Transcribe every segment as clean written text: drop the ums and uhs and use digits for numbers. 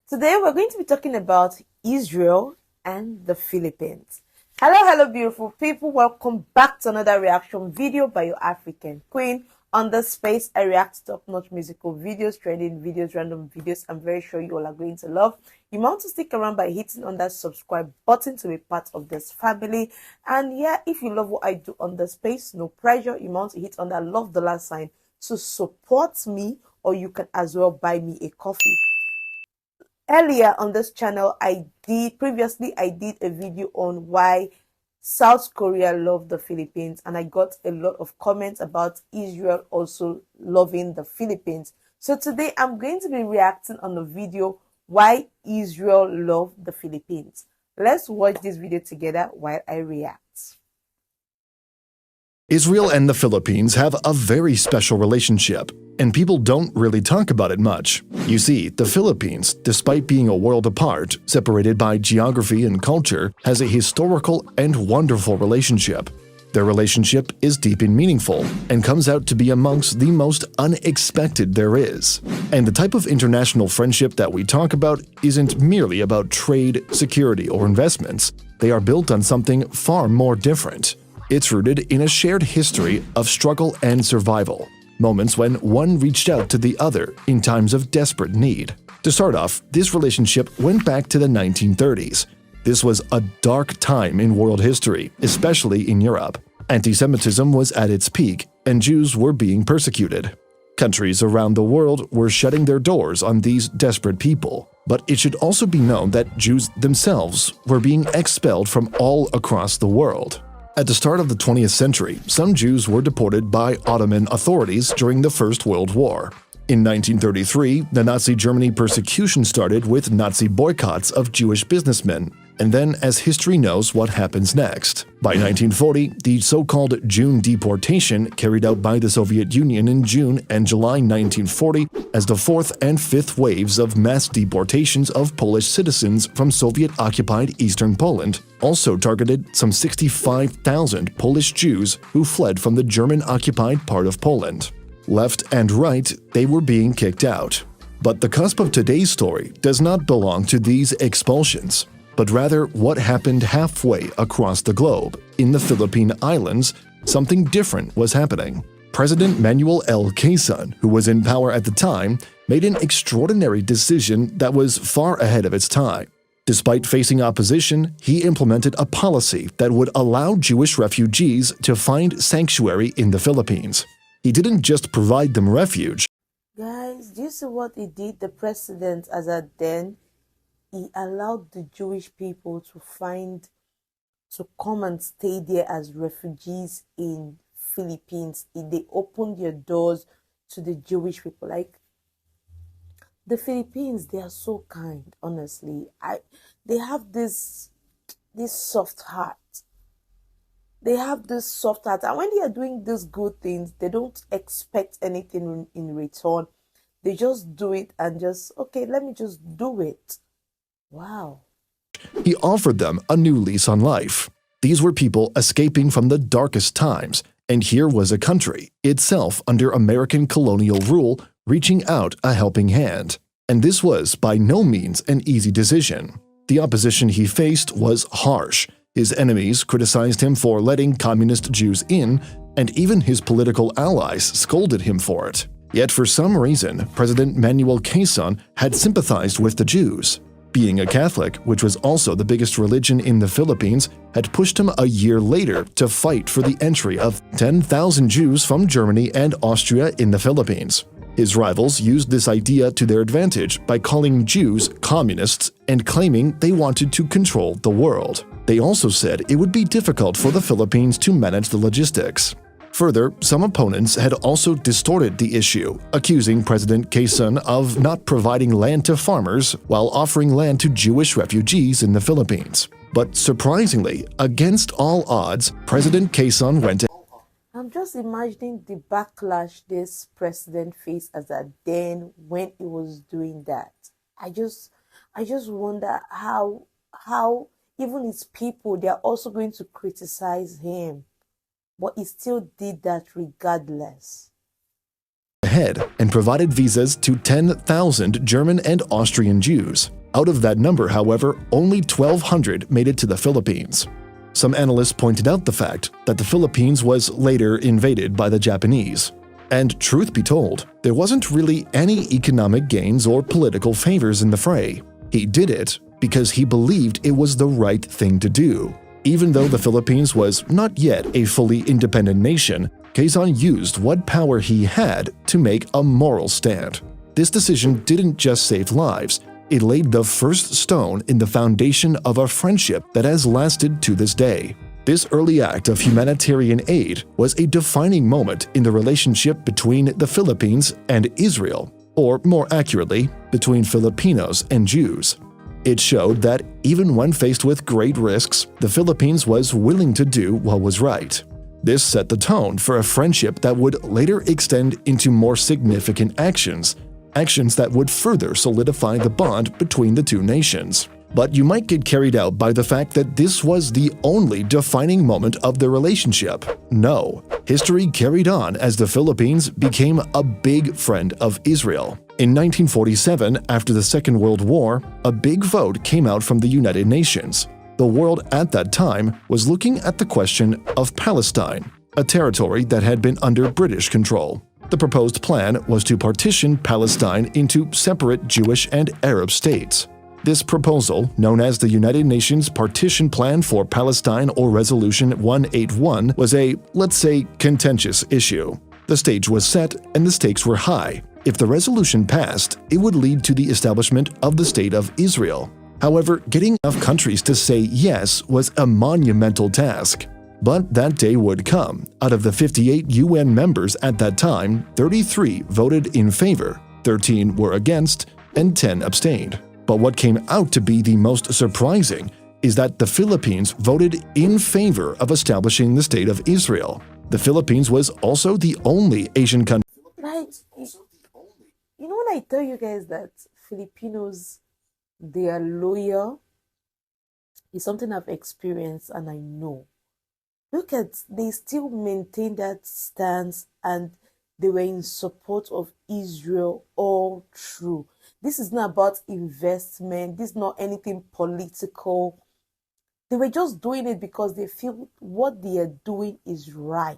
Today we're going to be talking about Israel and the Philippines. Hello, beautiful people. Welcome back to another reaction video by your African queen. On this space, I react to top-notch musical videos, trending videos, random videos. I'm very sure you all are going to love. You might want to stick around by hitting on that subscribe button to be part of this family. And yeah, if you love what I do on the space, no pressure. You might want to hit on that love dollar sign to support me, or you can as well buy me a coffee. Earlier on this channel, I did a video on why South Korea loved the Philippines, and I got a lot of comments about Israel also loving the Philippines. So today I'm going to be reacting on the video why Israel loved the Philippines. Let's watch this video together while I react. Israel and the Philippines have a very special relationship, and people don't really talk about it much. You see, the Philippines, despite being a world apart, separated by geography and culture, has a historical and wonderful relationship. Their relationship is deep and meaningful, and comes out to be amongst the most unexpected there is. And the type of international friendship that we talk about isn't merely about trade, security, or investments. They are built on something far more different. It's rooted in a shared history of struggle and survival, moments when one reached out to the other in times of desperate need. To start off, this relationship went back to the 1930s. This was a dark time in world history, especially in Europe. Anti-Semitism was at its peak, and Jews were being persecuted. Countries around the world were shutting their doors on these desperate people. But it should also be known that Jews themselves were being expelled from all across the world. At the start of the 20th century, some Jews were deported by Ottoman authorities during the First World War. In 1933, the Nazi Germany persecution started with Nazi boycotts of Jewish businessmen, and then, as history knows, what happens next. By 1940, the so-called June deportation carried out by the Soviet Union in June and July 1940 as the fourth and fifth waves of mass deportations of Polish citizens from Soviet-occupied eastern Poland also targeted some 65,000 Polish Jews who fled from the German-occupied part of Poland. Left and right, they were being kicked out. But the cusp of today's story does not belong to these expulsions, but rather what happened halfway across the globe. In the Philippine Islands, something different was happening. President Manuel L. Quezon, who was in power at the time, made an extraordinary decision that was far ahead of its time. Despite facing opposition, he implemented a policy that would allow Jewish refugees to find sanctuary in the Philippines. He didn't just provide them refuge. Guys, do you see what he did? The president, as at then, he allowed the Jewish people to come and stay there as refugees in Philippines. They opened their doors to the Jewish people. Like, the Philippines, they are so kind, honestly. They have this soft heart. They have this soft heart, and when they are doing these good things, they don't expect anything in return. They just do it and just, okay, let me just do it. Wow. He offered them a new lease on life. These were people escaping from the darkest times, and here was a country, itself under American colonial rule, reaching out a helping hand. And this was by no means an easy decision. The opposition he faced was harsh. His enemies criticized him for letting communist Jews in, and even his political allies scolded him for it. Yet for some reason, President Manuel Quezon had sympathized with the Jews. Being a Catholic, which was also the biggest religion in the Philippines, had pushed him a year later to fight for the entry of 10,000 Jews from Germany and Austria in the Philippines. His rivals used this idea to their advantage by calling Jews communists and claiming they wanted to control the world. They also said it would be difficult for the Philippines to manage the logistics. Further, some opponents had also distorted the issue, accusing President Quezon of not providing land to farmers while offering land to Jewish refugees in the Philippines. But surprisingly, against all odds, President Quezon went ahead. I'm just imagining the backlash this president faced as a then when he was doing that. I just wonder how even his people, they are also going to criticize him. But he still did that regardless. And provided visas to 10,000 German and Austrian Jews. Out of that number, however, only 1,200 made it to the Philippines. Some analysts pointed out the fact that the Philippines was later invaded by the Japanese. And truth be told, there wasn't really any economic gains or political favors in the fray. He did it because he believed it was the right thing to do. Even though the Philippines was not yet a fully independent nation, Quezon used what power he had to make a moral stand. This decision didn't just save lives, it laid the first stone in the foundation of a friendship that has lasted to this day. This early act of humanitarian aid was a defining moment in the relationship between the Philippines and Israel, or more accurately, between Filipinos and Jews. It showed that even when faced with great risks, the Philippines was willing to do what was right. This set the tone for a friendship that would later extend into more significant actions that would further solidify the bond between the two nations. But you might get carried out by the fact that this was the only defining moment of the relationship. No, history carried on as the Philippines became a big friend of Israel. In 1947, after the Second World War, a big vote came out from the United Nations. The world at that time was looking at the question of Palestine, a territory that had been under British control. The proposed plan was to partition Palestine into separate Jewish and Arab states. This proposal, known as the United Nations Partition Plan for Palestine or Resolution 181, was a, let's say, contentious issue. The stage was set and the stakes were high. If the resolution passed, it would lead to the establishment of the State of Israel. However, getting enough countries to say yes was a monumental task. But that day would come. Out of the 58 UN members at that time, 33 voted in favor, 13 were against, and 10 abstained. But what came out to be the most surprising is that the Philippines voted in favor of establishing the State of Israel. The Philippines was also the only Asian country. Like, you know when I tell you guys that Filipinos, they are loyal, it's something I've experienced and I know. Look at, they still maintain that stance and they were in support of Israel all through. This is not about investment. This is not anything political. They were just doing it because they feel what they are doing is right.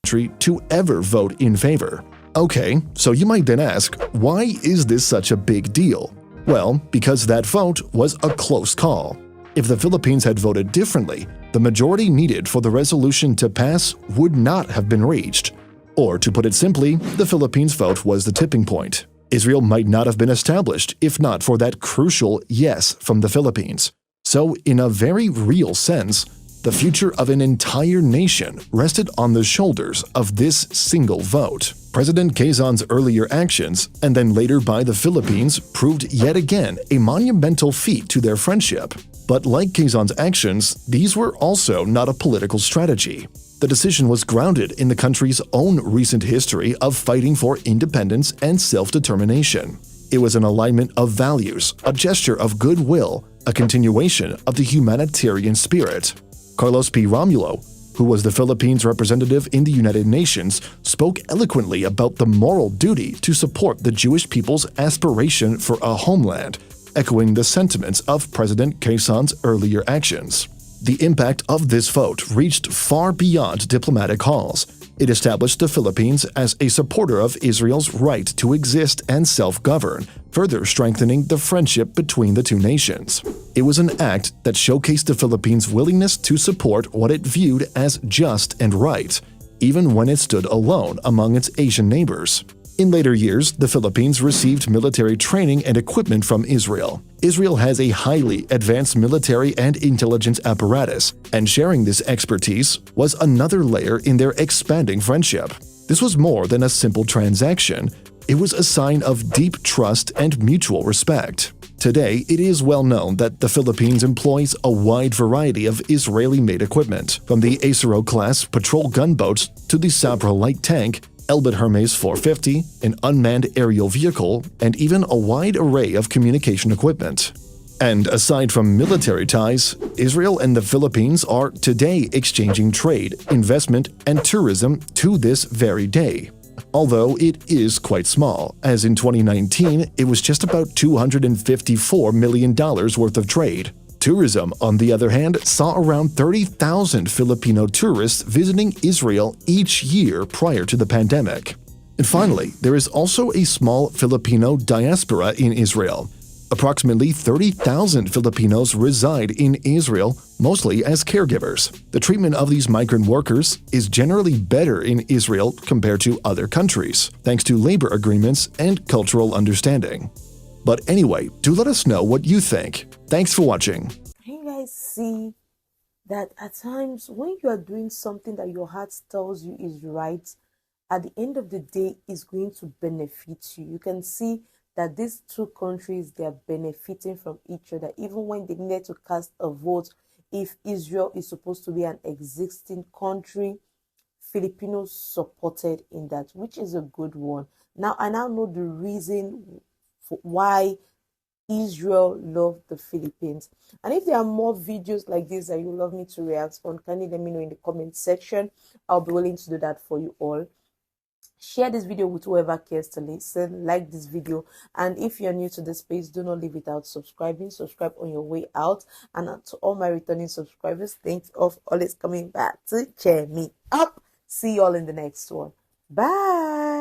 To ever vote in favor. Okay, so you might then ask, why is this such a big deal? Well, because that vote was a close call. If the Philippines had voted differently, the majority needed for the resolution to pass would not have been reached. Or to put it simply, the Philippines' vote was the tipping point. Israel might not have been established if not for that crucial yes from the Philippines. So, in a very real sense, the future of an entire nation rested on the shoulders of this single vote. President Quezon's earlier actions, and then later by the Philippines, proved yet again a monumental feat to their friendship. But like Quezon's actions, these were also not a political strategy. The decision was grounded in the country's own recent history of fighting for independence and self-determination. It was an alignment of values, a gesture of goodwill, a continuation of the humanitarian spirit. Carlos P. Romulo, who was the Philippines representative in the United Nations, spoke eloquently about the moral duty to support the Jewish people's aspiration for a homeland, echoing the sentiments of President Quezon's earlier actions. The impact of this vote reached far beyond diplomatic halls. It established the Philippines as a supporter of Israel's right to exist and self-govern, further strengthening the friendship between the two nations. It was an act that showcased the Philippines' willingness to support what it viewed as just and right, even when it stood alone among its Asian neighbors. In later years, the Philippines received military training and equipment from Israel. Israel has a highly advanced military and intelligence apparatus, and sharing this expertise was another layer in their expanding friendship. This was more than a simple transaction. It was a sign of deep trust and mutual respect. Today, it is well known that the Philippines employs a wide variety of Israeli-made equipment, from the Acero-class patrol gunboats to the Sabra light tank, Elbit Hermes 450, an unmanned aerial vehicle, and even a wide array of communication equipment. And aside from military ties, Israel and the Philippines are today exchanging trade, investment, and tourism to this very day. although it is quite small, as in 2019 it was just about $254 million worth of trade. Tourism, on the other hand, saw around 30,000 Filipino tourists visiting Israel each year prior to the pandemic. And finally, there is also a small Filipino diaspora in Israel. Approximately 30,000 Filipinos reside in Israel, mostly as caregivers. The treatment of these migrant workers is generally better in Israel compared to other countries, thanks to labor agreements and cultural understanding. But anyway, do let us know what you think. Thanks for watching. Can you guys see that at times when you are doing something that your heart tells you is right, at the end of the day is going to benefit you? You can see that these two countries, they are benefiting from each other. Even when they needed to cast a vote, if Israel is supposed to be an existing country, Filipinos supported in that, which is a good one. Now I now know the reason for why Israel loved the Philippines. And if there are more videos like this that you love me to react on, kindly let me know in the comment section. I'll be willing to do that for you all. Share this video with whoever cares to listen. Like this video, and if you're new to the space, do not leave without subscribing. Subscribe on your way out. And to all my returning subscribers, thanks for always coming back to cheer me up. See you all in the next one. Bye.